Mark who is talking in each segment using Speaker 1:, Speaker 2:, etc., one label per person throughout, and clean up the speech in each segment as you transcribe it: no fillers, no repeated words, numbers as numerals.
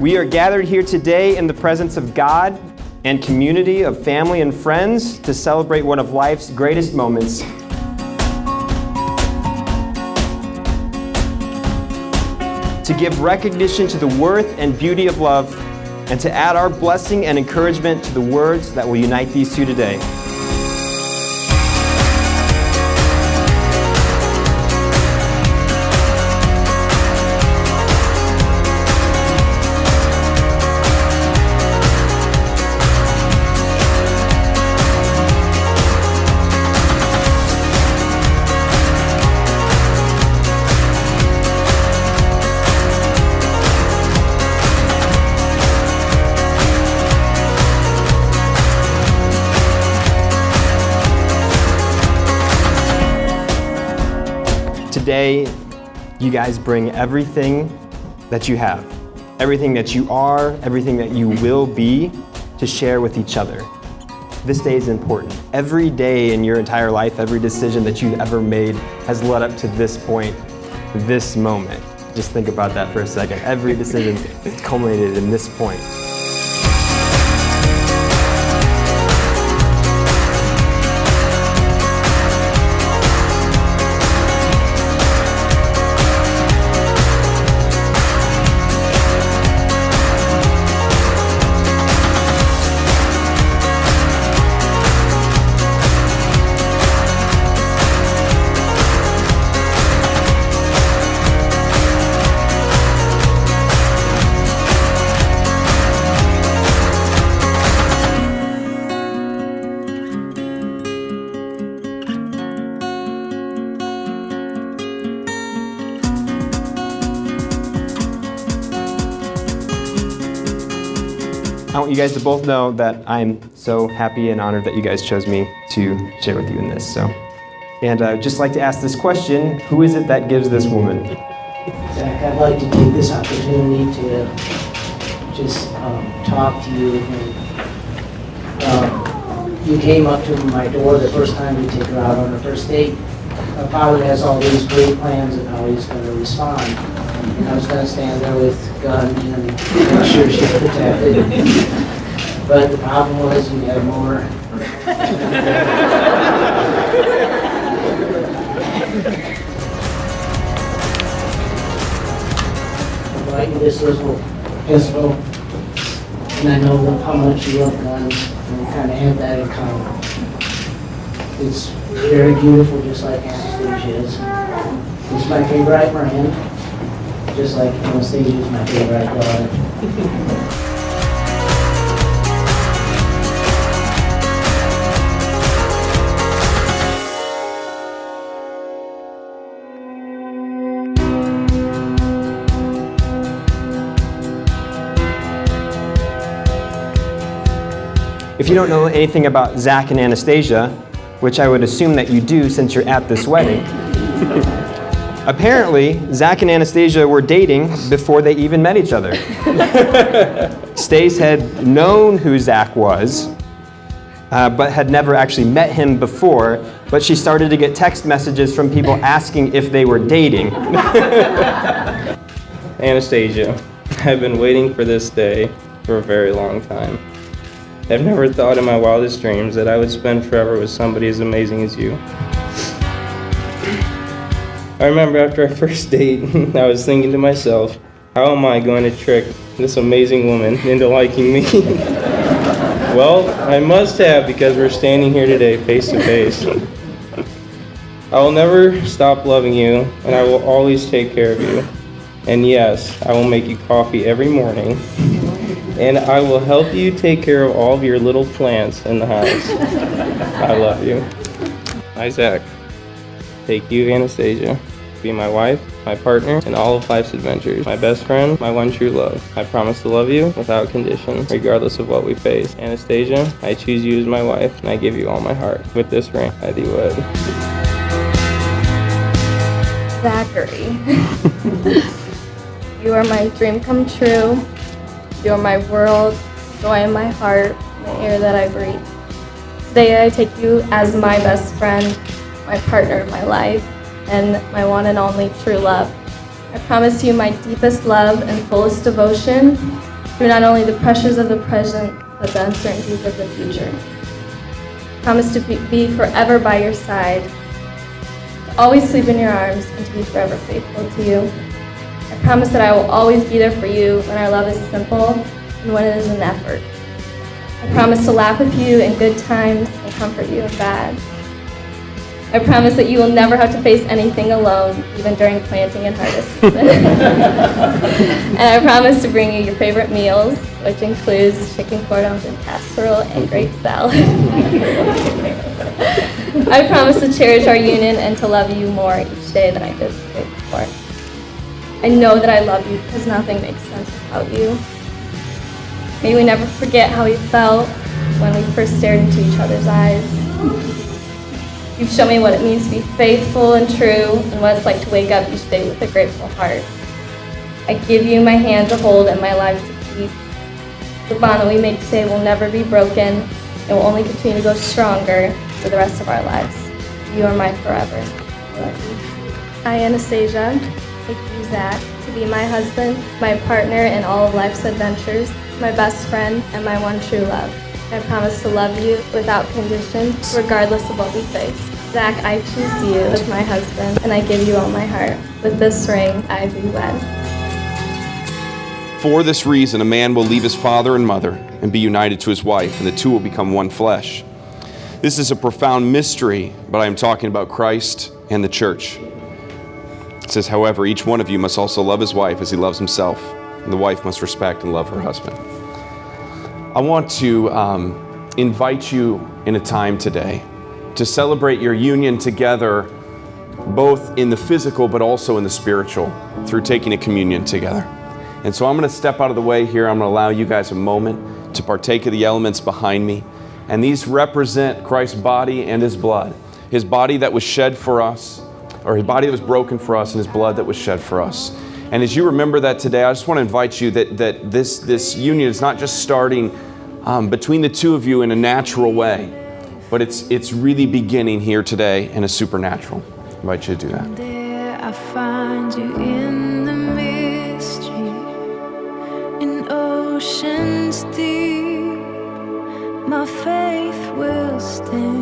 Speaker 1: We are gathered here today in the presence of God and community of family and friends to celebrate one of life's greatest moments. To give recognition to the worth and beauty of love, and to add our blessing and encouragement to the words that will unite these two today. Today, you guys bring everything that you have, everything that you are, everything that you will be, to share with each other. This day is important. Every day in your entire life, every decision that you've ever made has led up to this point, this moment. Just think about that for a second. Every decision has culminated in this point. I want you guys to both know that I'm so happy and honored that you guys chose me to share with you in this. And I'd just like to ask this question: who is it that gives this woman?
Speaker 2: Zach, I'd like to take this opportunity to just talk to you. You came up to my door the first time to take her out on her first date. My father has all these great plans of how he's going to respond. And I was going to stand there with a gun and make sure she's protected. But the problem was you had more. I'm lighting this little pistol, and I know how much you love guns, and we kind of have that in common. It's very beautiful, just like Anastasia's. It's my favorite brand. Just like Anastasia is my favorite daughter.
Speaker 1: If you don't know anything about Zach and Anastasia, which I would assume that you do since you're at this wedding, apparently, Zach and Anastasia were dating before they even met each other. Stace had known who Zach was, but had never actually met him before, but she started to get text messages from people asking if they were dating.
Speaker 3: Anastasia, I've been waiting for this day for a very long time. I've never thought in my wildest dreams that I would spend forever with somebody as amazing as you. I remember after our first date, I was thinking to myself, how am I going to trick this amazing woman into liking me? Well, I must have, because we're standing here today face to face. I will never stop loving you, and I will always take care of you. And yes, I will make you coffee every morning. And I will help you take care of all of your little plants in the house. I love you. Hi, Zach. Take you, Anastasia. Be my wife, my partner, in all of life's adventures. My best friend, my one true love. I promise to love you without condition, regardless of what we face. Anastasia, I choose you as my wife, and I give you all my heart. With this ring, I thee wed.
Speaker 4: Zachary, you are my dream come true. You are my world, joy in my heart, the air that I breathe. Today I take you as my best friend, my partner in my life, and my one and only true love. I promise you my deepest love and fullest devotion, through not only the pressures of the present, but the uncertainties of the future. I promise to be forever by your side, to always sleep in your arms, and to be forever faithful to you. I promise that I will always be there for you when our love is simple and when it is an effort. I promise to laugh with you in good times and comfort you in bad. I promise that you will never have to face anything alone, even during planting and harvest season. And I promise to bring you your favorite meals, which includes chicken cordon and casserole and grape salad. I promise to cherish our union and to love you more each day than I did the day before. I know that I love you because nothing makes sense without you. May we never forget how we felt when we first stared into each other's eyes. You've shown me what it means to be faithful and true and what it's like to wake up each day with a grateful heart. I give you my hand to hold and my life to keep. The bond that we make today will never be broken and will only continue to go stronger for the rest of our lives. You are my forever. I love you. I, Anastasia, take you, Zach, to be my husband, my partner in all of life's adventures, my best friend, and my one true love. I promise to love you without condition, regardless of what we face. Zach, I choose you as my husband, and I give you all my heart. With this ring, I do wed.
Speaker 5: For this reason, a man will leave his father and mother and be united to his wife, and the two will become one flesh. This is a profound mystery, but I am talking about Christ and the church. It says, however, each one of you must also love his wife as he loves himself, and the wife must respect and love her husband. I want to invite you in a time today to celebrate your union together, both in the physical but also in the spiritual, through taking a communion together. And so I'm going to step out of the way here. I'm going to allow you guys a moment to partake of the elements behind me. And these represent Christ's body and his blood. His body that was shed for us, or his body that was broken for us, and his blood that was shed for us. And as you remember that today, I just want to invite you that this union is not just starting between the two of you in a natural way, but it's really beginning here today in a supernatural. I invite you to do that.
Speaker 6: There I find you in the mystery, in oceans deep, my faith will stand.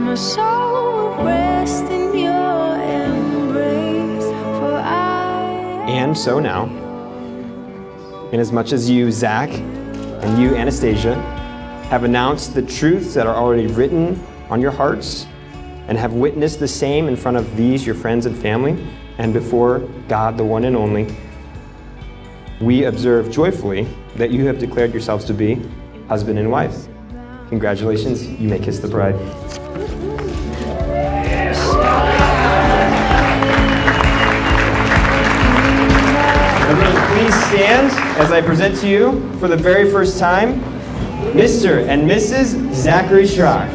Speaker 6: My soul will rest in your embrace, for
Speaker 1: And so now, inasmuch as you, Zach, and you, Anastasia, have announced the truths that are already written on your hearts, and have witnessed the same in front of these, your friends and family, and before God, the one and only, we observe joyfully that you have declared yourselves to be husband and wife. Congratulations, you may kiss the bride. Please stand as I present to you for the very first time, Mr. and Mrs. Zachary Schrock.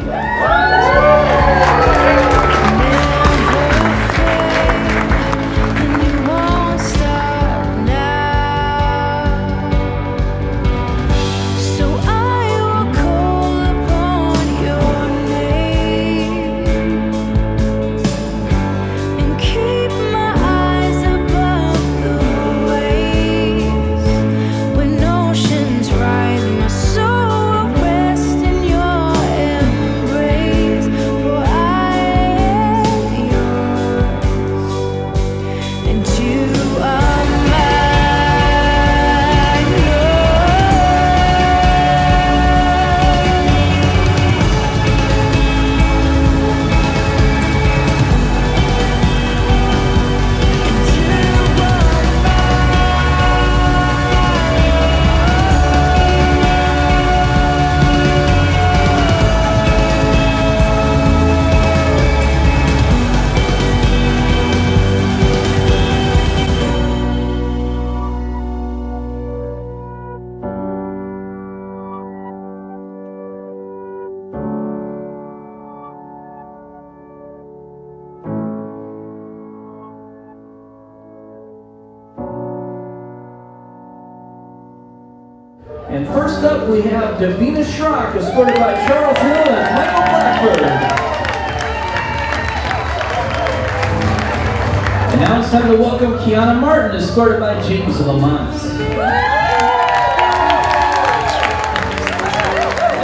Speaker 7: And first up, we have Davina Schrock, escorted by Charles Hill and Michael Blackford. And now it's time to welcome Kiana Martin, escorted by James Lamont. And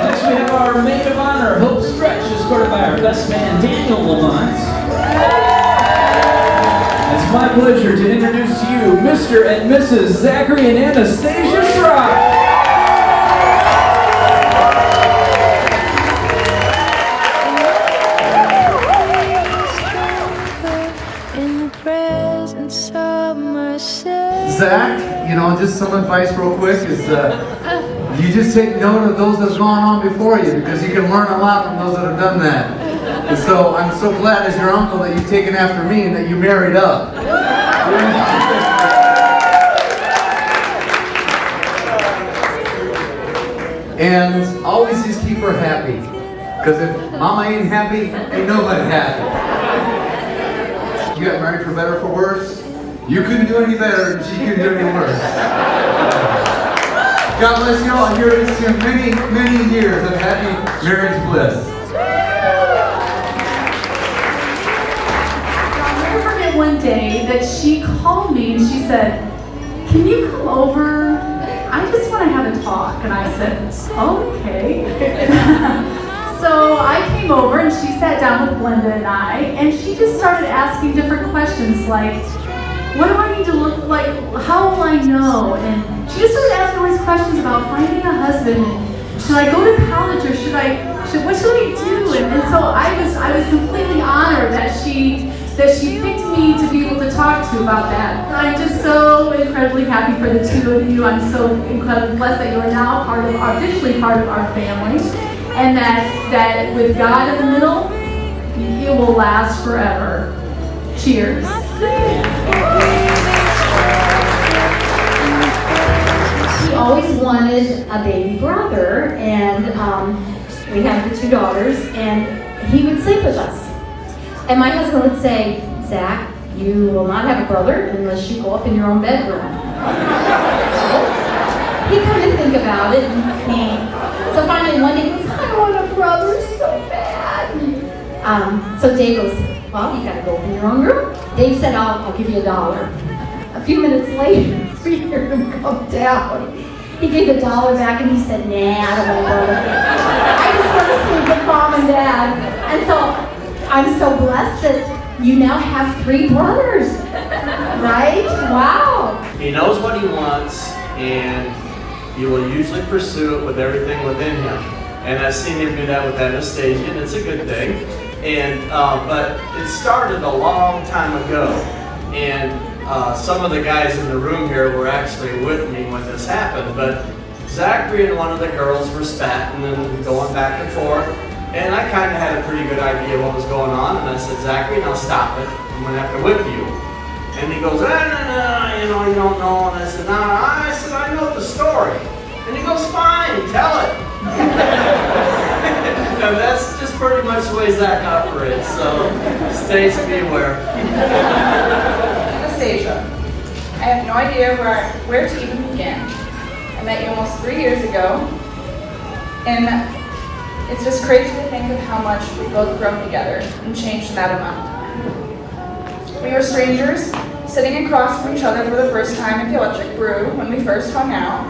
Speaker 7: next we have our maid of honor, Hope Stretch, escorted by our best man, Daniel Lamont. It's my pleasure to introduce to you Mr. and Mrs. Zachary and Anastasia Schrock.
Speaker 8: Zach, you know, just some advice real quick is you just take note of those that have gone on before you, because you can learn a lot from those that have done that. And so I'm so glad as your uncle that you've taken after me and that you married up. And always just keep her happy, because if mama ain't happy, ain't nobody happy. You got married for better or for worse. You couldn't do any better, and she couldn't do any worse. God bless you all. Here it is to many, many years of happy marriage bliss.
Speaker 9: I'll never forget one day that she called me and she said, "Can you come over? I just want to have a talk." And I said, "Okay." So I came over and she sat down with Glenda and I, and she just started asking different questions like, what do I need to look like? How will I know? And she just started asking all these questions about finding a husband. And should I go to college, or what should I do? And so I was completely honored that she picked me to be able to talk to about that. I'm just so incredibly happy for the two of you. I'm so incredibly blessed that you are now officially part of our family, and that with God in the middle, it will last forever. Cheers.
Speaker 10: He always wanted a baby brother, and we have the two daughters, and he would sleep with us. And my husband would say, "Zach, you will not have a brother unless you go up in your own bedroom." He'd come and think about it, and so finally one day he goes, "I want a brother so bad." So Dave goes, "Well, you gotta go up in your own room." Dave said, I'll give you $1. A few minutes later, we heard him come down. He gave the $1 back and he said, "Nah, I don't want a brother. I just want to sleep with mom and dad." And so I'm so blessed that you now have 3 brothers, right? Wow.
Speaker 11: He knows what he wants, and he will usually pursue it with everything within him. And I've seen him do that with Anastasia, and it's a good thing. And but it started a long time ago, and some of the guys in the room here were actually with me when this happened. But Zachary and one of the girls were spatting and going back and forth, and I kind of had a pretty good idea what was going on. And I said, "Zachary, now stop it. I'm going to have to whip you." And he goes, "No, you know, you don't know." And I said, "No, I know the story." And he goes, "Fine, tell it." And that's just pretty much the way Zach operates, so Stace, be aware.
Speaker 12: Anastasia, I have no idea where to even begin. I met you almost 3 years ago, and it's just crazy to think of how much we've both grown together and changed in that amount of time. We were strangers, sitting across from each other for the first time at the Electric Brew when we first hung out,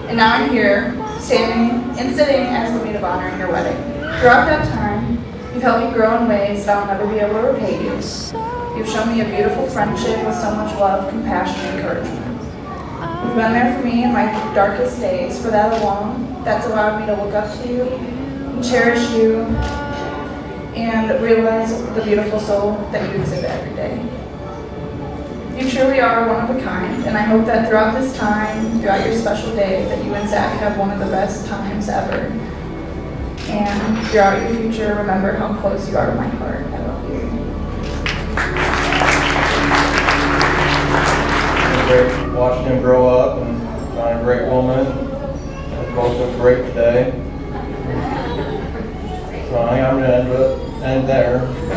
Speaker 12: and now I'm here, standing and sitting as the maid of honor in your wedding. Throughout that time, you've helped me grow in ways that I'll never be able to repay you. You've shown me a beautiful friendship with so much love, compassion, and encouragement. You've been there for me in my darkest days. For that alone, that's allowed me to look up to you, and cherish you, and realize the beautiful soul that you exhibit every day. You truly are one of a kind, and I hope that throughout this time, throughout your special day, that you and Zach have one of the best times ever. And throughout your future, remember how close you are to my heart. I love you.
Speaker 3: It's great watching him grow up and find a great woman. They both look great today. So I think I'm going to end there. I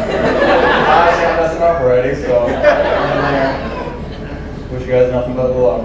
Speaker 3: think I'm messing up already, so end there. Wish you guys nothing but luck.